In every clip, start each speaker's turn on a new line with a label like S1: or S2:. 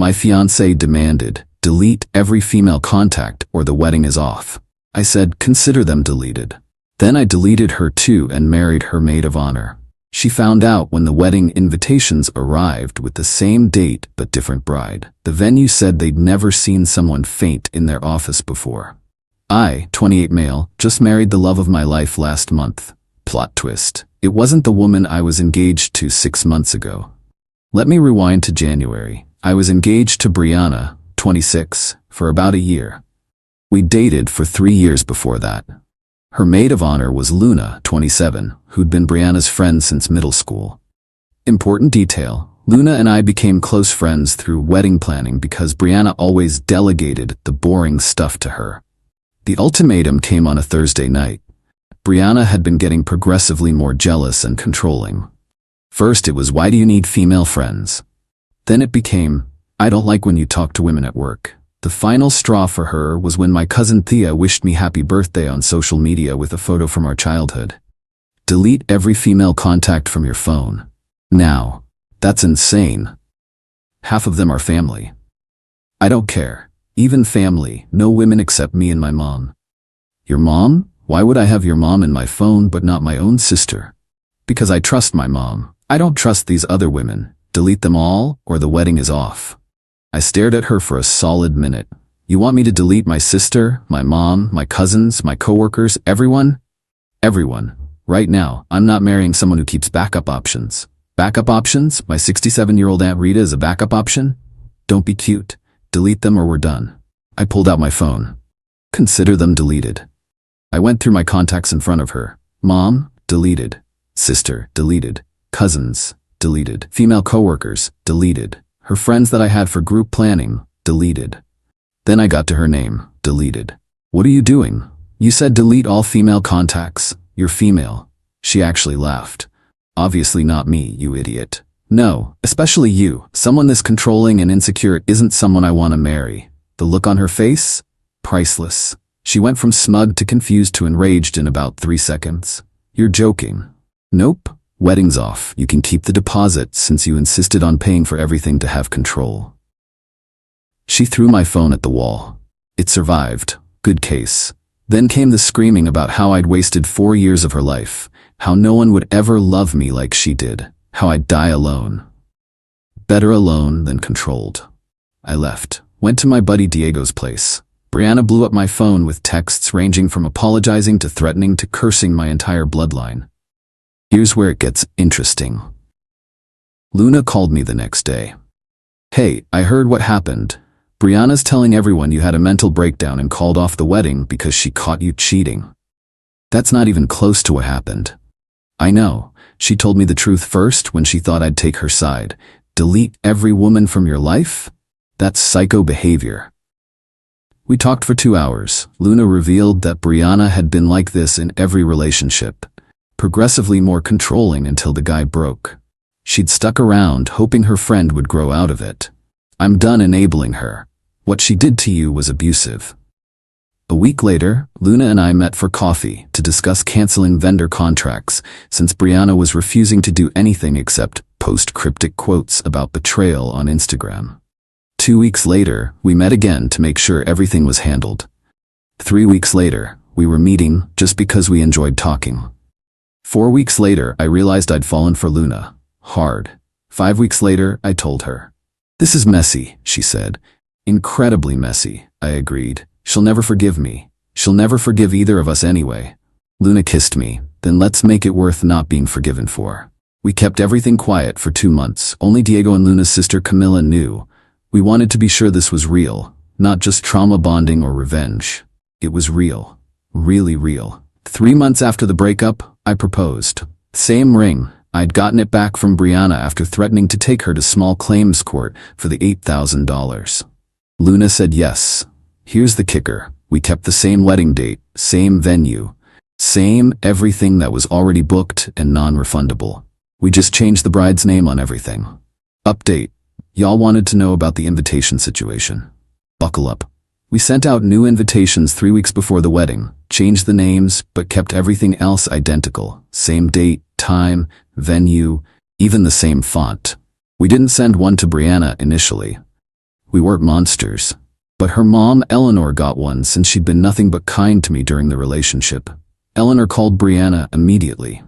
S1: My fiancé demanded, delete every female contact or the wedding is off. I said, consider them deleted. Then I deleted her too and married her maid of honor. She found out when the wedding invitations arrived with the same date but different bride. The venue said they'd never seen someone faint in their office before. I, 28 male, just married the love of my life last month. Plot twist. It wasn't the woman I was engaged to 6 months ago. Let me rewind to January. I was engaged to Brianna, 26, for about a year. We dated for 3 years before that. Her maid of honor was Luna, 27, who'd been Brianna's friend since middle school. Important detail, Luna and I became close friends through wedding planning because Brianna always delegated the boring stuff to her. The ultimatum came on a Thursday night. Brianna had been getting progressively more jealous and controlling. First it was, why do you need female friends? Then it became, I don't like when you talk to women at work. The final straw for her was when my cousin Thea wished me happy birthday on social media with a photo from our childhood. Delete every female contact from your phone. Now, that's insane. Half of them are family. I don't care. Even family, no women except me and my mom. Your mom? Why would I have your mom in my phone but not my own sister? Because I trust my mom. I don't trust these other women. Delete them all, or the wedding is off. I stared at her for a solid minute. You want me to delete my sister, my mom, my cousins, my coworkers, everyone? Everyone. Right now, I'm not marrying someone who keeps backup options. Backup options? My 67-year-old Aunt Rita is a backup option? Don't be cute. Delete them or we're done. I pulled out my phone. Consider them deleted. I went through my contacts in front of her. Mom, deleted. Sister, deleted. Cousins, deleted. Female coworkers, deleted. Her friends that I had for group planning, deleted. Then I got to her name, deleted. What are you doing? You said delete all female contacts. You're female. She actually laughed. Obviously not me, you idiot. No, especially you. Someone this controlling and insecure isn't someone I want to marry. The look on her face? Priceless. She went from smug to confused to enraged in about 3 seconds. You're joking. Nope. Wedding's off. You can keep the deposit since you insisted on paying for everything to have control. She threw my phone at the wall. It survived. Good case. Then came the screaming about how I'd wasted 4 years of her life, how no one would ever love me like she did, how I'd die alone. Better alone than controlled. I left, went to my buddy Diego's place. Brianna blew up my phone with texts ranging from apologizing to threatening to cursing my entire bloodline. Here's where it gets interesting. Luna called me the next day. Hey, I heard what happened. Brianna's telling everyone you had a mental breakdown and called off the wedding because she caught you cheating. That's not even close to what happened. I know. She told me the truth first when she thought I'd take her side. Delete every woman from your life? That's psycho behavior. We talked for 2 hours. Luna revealed that Brianna had been like this in every relationship. Progressively more controlling until the guy broke. She'd stuck around hoping her friend would grow out of it. I'm done enabling her. What she did to you was abusive. A week later, Luna and I met for coffee to discuss canceling vendor contracts since Brianna was refusing to do anything except post cryptic quotes about betrayal on Instagram. 2 weeks later, we met again to make sure everything was handled. 3 weeks later, we were meeting just because we enjoyed talking. 4 weeks later, I realized I'd fallen for Luna. Hard. 5 weeks later, I told her. This is messy, she said. Incredibly messy, I agreed. She'll never forgive me. She'll never forgive either of us anyway. Luna kissed me. Then let's make it worth not being forgiven for. We kept everything quiet for 2 months. Only Diego and Luna's sister Camilla knew. We wanted to be sure this was real, not just trauma bonding or revenge. It was real. Really real. 3 months after the breakup, I proposed. Same ring. I'd gotten it back from Brianna after threatening to take her to small claims court for the $8,000. Luna said yes. Here's the kicker. We kept the same wedding date, same venue, same everything that was already booked and non-refundable. We just changed the bride's name on everything. Update. Y'all wanted to know about the invitation situation. Buckle up. We sent out new invitations 3 weeks before the wedding, changed the names, but kept everything else identical. Same date, time, venue, even the same font. We didn't send one to Brianna initially. We weren't monsters. But her mom, Eleanor, got one since she'd been nothing but kind to me during the relationship. Eleanor called Brianna immediately.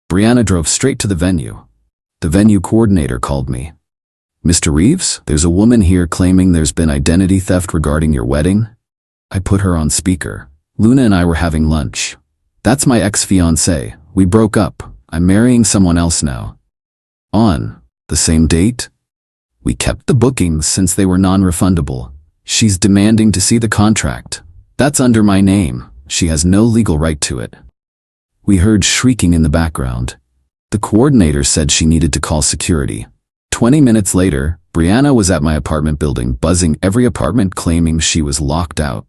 S1: Brianna drove straight to the venue. The venue coordinator called me. "Mr. Reeves, there's a woman here claiming there's been identity theft regarding your wedding." I put her on speaker. "Luna and I were having lunch. That's my ex-fiancée. We broke up. I'm marrying someone else now." "On the same date?" "We kept the bookings since they were non-refundable. She's demanding to see the contract. That's under my name. She has no legal right to it." We heard shrieking in the background. The coordinator said she needed to call security. 20 minutes later, Brianna was at my apartment building, buzzing every apartment claiming she was locked out.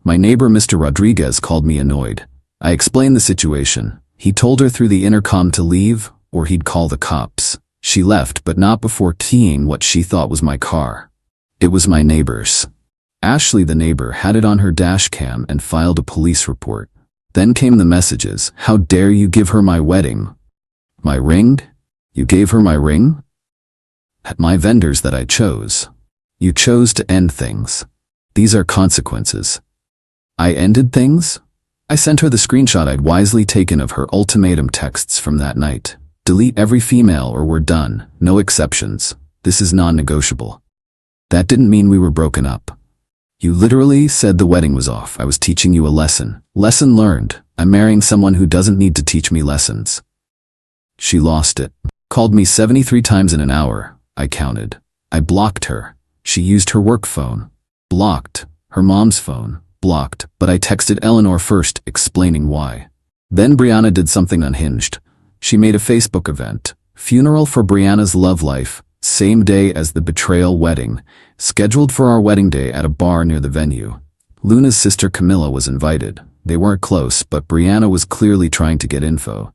S1: My neighbor, Mr. Rodriguez, called me annoyed. I explained the situation. He told her through the intercom to leave, or he'd call the cops. She left, but not before keying what she thought was my car. It was my neighbor's. Ashley, the neighbor, had it on her dash cam and filed a police report. Then came the messages. "How dare you give her my wedding? My ring? You gave her my ring? At my vendors that I chose. You chose to end things. These are consequences." I ended things? I sent her the screenshot I'd wisely taken of her ultimatum texts from that night. "Delete every female or we're done. No exceptions. This is non-negotiable." That didn't mean we were broken up. "You literally said the wedding was off. I was teaching you a lesson." "Lesson learned. I'm marrying someone who doesn't need to teach me lessons." She lost it. Called me 73 times in an hour. I counted. I blocked her. She used her work phone. Blocked. Her mom's phone. Blocked. But I texted Eleanor first, explaining why. Then Brianna did something unhinged. She made a Facebook event. "Funeral for Brianna's love life. Same day as the betrayal wedding. Scheduled for our wedding day at a bar near the venue." Luna's sister Camilla was invited. They weren't close, but Brianna was clearly trying to get info.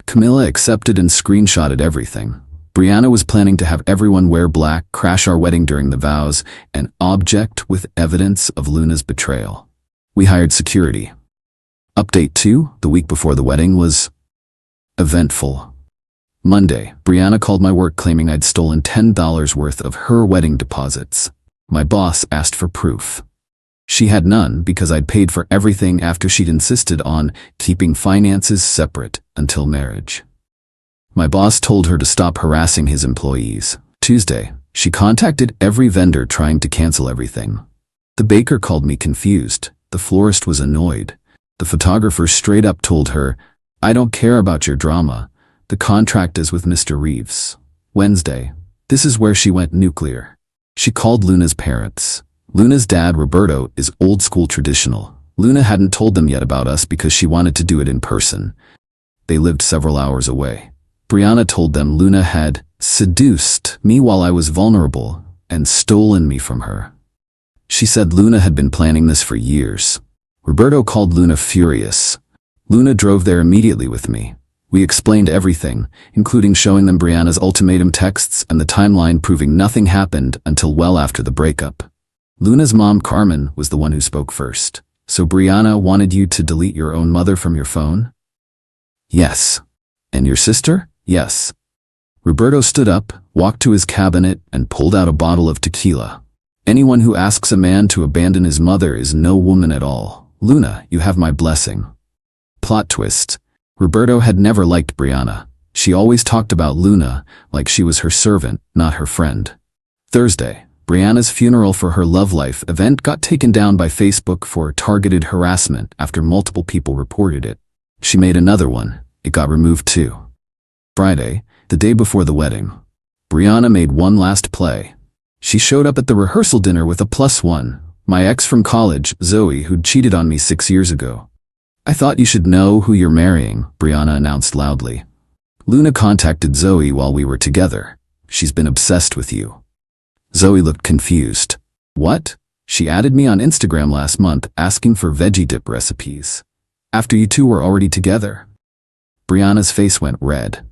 S1: Camilla accepted and screenshotted everything. Brianna was planning to have everyone wear black, crash our wedding during the vows, and object with evidence of Luna's betrayal. We hired security. Update 2, the week before the wedding, was eventful. Monday, Brianna called my work claiming I'd stolen $10 worth of her wedding deposits. My boss asked for proof. She had none because I'd paid for everything after she'd insisted on keeping finances separate until marriage. My boss told her to stop harassing his employees. Tuesday, she contacted every vendor trying to cancel everything. The baker called me confused. The florist was annoyed. The photographer straight up told her, "I don't care about your drama. The contract is with Mr. Reeves." Wednesday, this is where she went nuclear. She called Luna's parents. Luna's dad, Roberto, is old school traditional. Luna hadn't told them yet about us because she wanted to do it in person. They lived several hours away. Brianna told them Luna had seduced me while I was vulnerable and stolen me from her. She said Luna had been planning this for years. Roberto called Luna furious. Luna drove there immediately with me. We explained everything, including showing them Brianna's ultimatum texts and the timeline proving nothing happened until well after the breakup. Luna's mom, Carmen, was the one who spoke first. "So Brianna wanted you to delete your own mother from your phone?" "Yes." "And your sister?" "Yes." Roberto stood up, walked to his cabinet, and pulled out a bottle of tequila. "Anyone who asks a man to abandon his mother is no woman at all. Luna, you have my blessing." Plot twist. Roberto had never liked Brianna. She always talked about Luna like she was her servant, not her friend. Thursday, Brianna's funeral for her love life event got taken down by Facebook for targeted harassment after multiple people reported it. She made another one. It got removed too. Friday, the day before the wedding, Brianna made one last play. She showed up at the rehearsal dinner with a +1, my ex from college, Zoe, who'd cheated on me 6 years ago. "I thought you should know who you're marrying," Brianna announced loudly. "Luna contacted Zoe while we were together. She's been obsessed with you." Zoe looked confused. "What?" "She added me on Instagram last month asking for veggie dip recipes. After you two were already together." Brianna's face went red.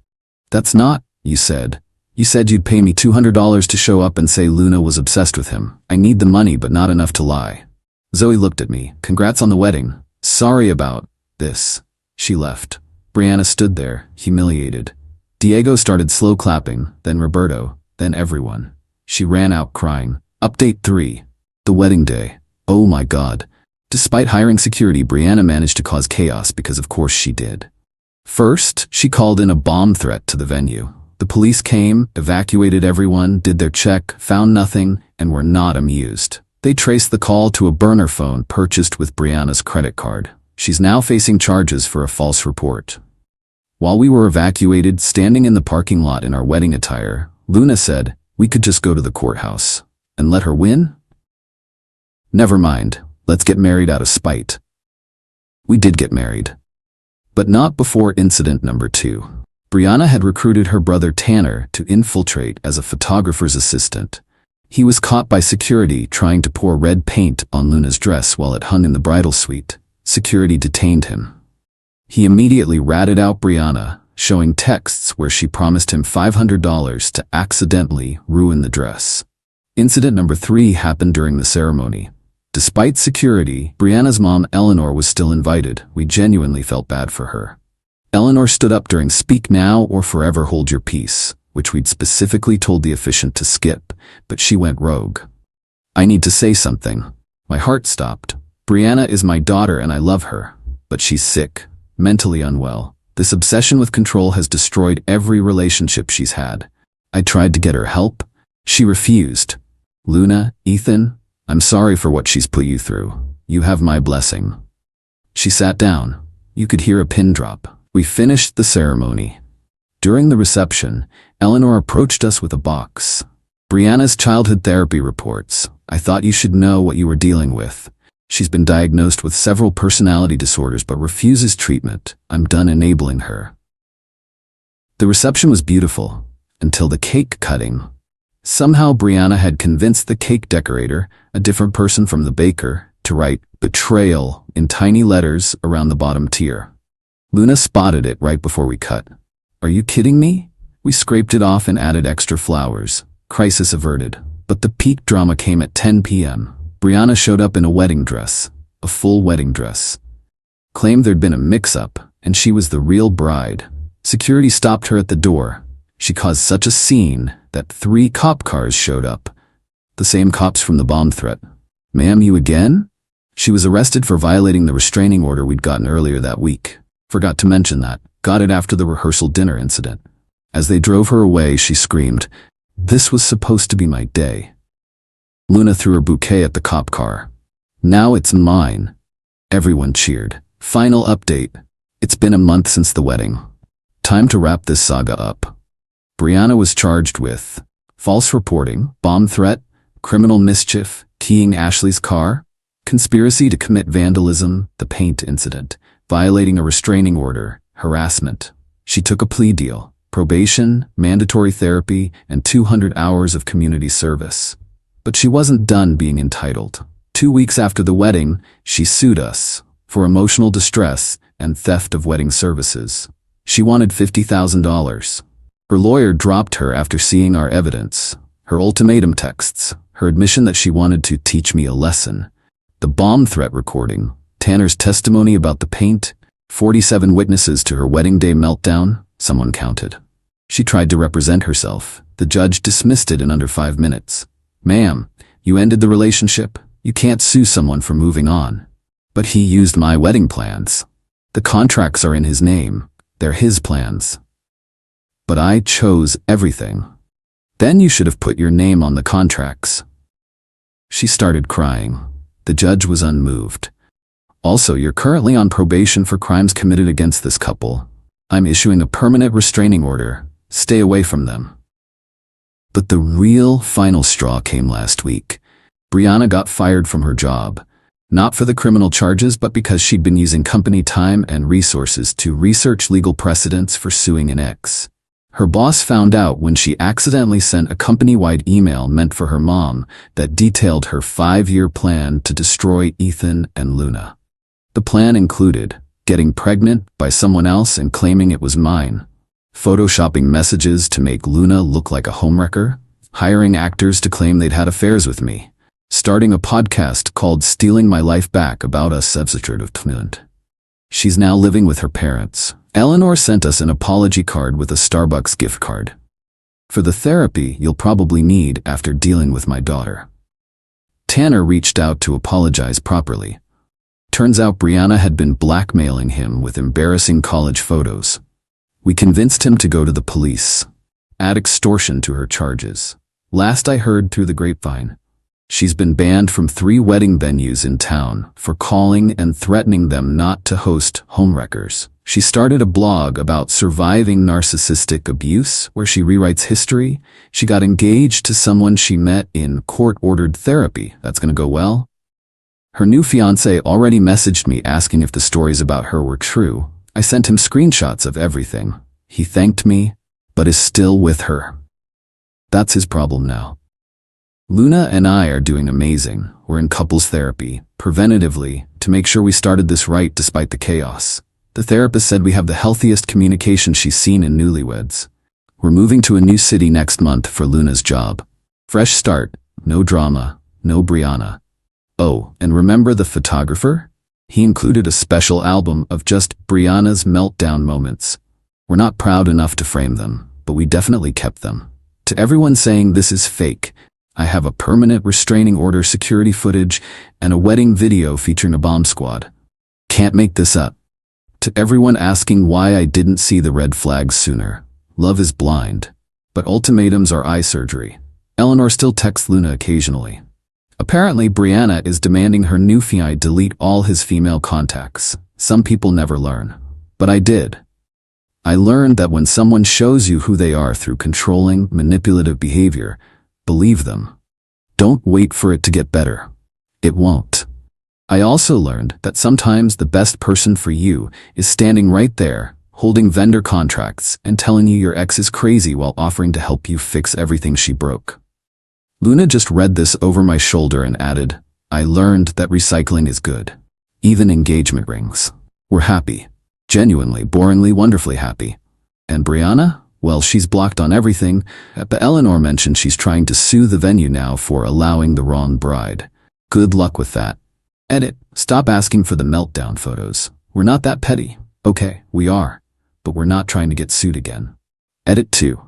S1: "That's not, you said. You said you'd pay me $200 to show up and say Luna was obsessed with him. I need the money but not enough to lie." Zoe looked at me. "Congrats on the wedding. Sorry about this." She left. Brianna stood there, humiliated. Diego started slow clapping, then Roberto, then everyone. She ran out crying. Update 3. The wedding day. Oh my god. Despite hiring security, Brianna managed to cause chaos because of course she did. First, she called in a bomb threat to the venue. The police came, evacuated everyone, did their check, found nothing, and were not amused. They traced the call to a burner phone purchased with Brianna's credit card. She's now facing charges for a false report. While we were evacuated, standing in the parking lot in our wedding attire, Luna said, "We could just go to the courthouse and let her win? Never mind, let's get married out of spite." We did get married. But not before incident number 2. Brianna had recruited her brother Tanner to infiltrate as a photographer's assistant. He was caught by security trying to pour red paint on Luna's dress while it hung in the bridal suite. Security detained him. He immediately ratted out Brianna, showing texts where she promised him $500 to accidentally ruin the dress. Incident number 3 happened during the ceremony. Despite security, Brianna's mom Eleanor was still invited. We genuinely felt bad for her. Eleanor stood up during Speak Now or Forever Hold Your Peace, which we'd specifically told the officiant to skip, but she went rogue. "I need to say something." My heart stopped. Brianna is my daughter and I love her, but she's sick, mentally unwell. This obsession with control has destroyed every relationship she's had. I tried to get her help. She refused. "Luna, Ethan, I'm sorry for what she's put you through. You have my blessing." She sat down. You could hear a pin drop. We finished the ceremony. During the reception, Eleanor approached us with a box. "Brianna's childhood therapy reports. I thought you should know what you were dealing with. She's been diagnosed with several personality disorders but refuses treatment. I'm done enabling her." The reception was beautiful, until the cake cutting. Somehow Brianna had convinced the cake decorator, a different person from the baker, to write "Betrayal" in tiny letters around the bottom tier. Luna spotted it right before we cut. "Are you kidding me?" We scraped it off and added extra flowers. Crisis averted. But the peak drama came at 10 p.m. Brianna showed up in a wedding dress, a full wedding dress. Claimed there'd been a mix-up, and she was the real bride. Security stopped her at the door. She caused such a scene that 3 cop cars showed up. The same cops from the bomb threat. "Ma'am, you again?" She was arrested for violating the restraining order we'd gotten earlier that week. Forgot to mention that. Got it after the rehearsal dinner incident. As they drove her away, she screamed, "This was supposed to be my day." Luna threw her bouquet at the cop car. "Now it's mine." Everyone cheered. Final update. It's been a month since the wedding. Time to wrap this saga up. Brianna was charged with false reporting, bomb threat, criminal mischief, keying Ashley's car, conspiracy to commit vandalism, the paint incident, violating a restraining order, harassment. She took a plea deal, probation, mandatory therapy, and 200 hours of community service. But she wasn't done being entitled. 2 weeks after the wedding, she sued us for emotional distress and theft of wedding services. She wanted $50,000. Her lawyer dropped her after seeing our evidence, her ultimatum texts, her admission that she wanted to teach me a lesson, the bomb threat recording, Tanner's testimony about the paint, 47 witnesses to her wedding day meltdown, someone counted. She tried to represent herself. The judge dismissed it in under 5 minutes. "Ma'am, you ended the relationship. You can't sue someone for moving on." "But he used my wedding plans. The contracts are in his name. They're his plans." "But I chose everything." "Then you should have put your name on the contracts." She started crying. The judge was unmoved. "Also, you're currently on probation for crimes committed against this couple. I'm issuing a permanent restraining order. Stay away from them." But the real final straw came last week. Brianna got fired from her job. Not for the criminal charges, but because she'd been using company time and resources to research legal precedents for suing an ex. Her boss found out when she accidentally sent a company-wide email meant for her mom that detailed her 5-year plan to destroy Ethan and Luna. The plan included getting pregnant by someone else and claiming it was mine, photoshopping messages to make Luna look like a homewrecker, hiring actors to claim they'd had affairs with me, starting a podcast called Stealing My Life Back about us Secretvoices. She's now living with her parents. Eleanor sent us an apology card with a Starbucks gift card. "For the therapy you'll probably need after dealing with my daughter." Tanner reached out to apologize properly. Turns out Brianna had been blackmailing him with embarrassing college photos. We convinced him to go to the police, add extortion to her charges. Last I heard through the grapevine, she's been banned from 3 wedding venues in town for calling and threatening them not to host homewreckers. She started a blog about surviving narcissistic abuse where she rewrites history. She got engaged to someone she met in court-ordered therapy. That's gonna go well. Her new fiancé already messaged me asking if the stories about her were true. I sent him screenshots of everything. He thanked me, but is still with her. That's his problem now. Luna and I are doing amazing. We're in couples therapy, preventatively, to make sure we started this right despite the chaos. The therapist said we have the healthiest communication she's seen in newlyweds. We're moving to a new city next month for Luna's job. Fresh start, no drama, no Brianna. Oh, and remember the photographer? He included a special album of just Brianna's meltdown moments. We're not proud enough to frame them, but we definitely kept them. To everyone saying this is fake, I have a permanent restraining order security footage and a wedding video featuring a bomb squad. Can't make this up. To everyone asking why I didn't see the red flags sooner, love is blind, but ultimatums are eye surgery. Eleanor still texts Luna occasionally. Apparently, Brianna is demanding her new fiancé delete all his female contacts. Some people never learn, but I did. I learned that when someone shows you who they are through controlling, manipulative behavior, believe them. Don't wait for it to get better. It won't. I also learned that sometimes the best person for you is standing right there, holding vendor contracts and telling you your ex is crazy while offering to help you fix everything she broke. Luna just read this over my shoulder and added, I learned that recycling is good. Even engagement rings. We're happy. Genuinely, boringly, wonderfully happy. And Brianna? Well, she's blocked on everything, but Eleanor mentioned she's trying to sue the venue now for allowing the wrong bride. Good luck with that. Edit. Stop asking for the meltdown photos. We're not that petty. Okay, we are. But we're not trying to get sued again. Edit 2.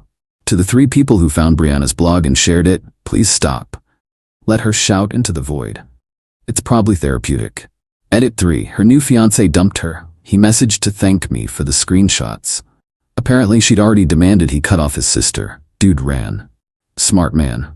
S1: To the 3 people who found Brianna's blog and shared it, please stop. Let her shout into the void. It's probably therapeutic. Edit 3. Her new fiancé dumped her. He messaged to thank me for the screenshots. Apparently she'd already demanded he cut off his sister. Dude ran. Smart man.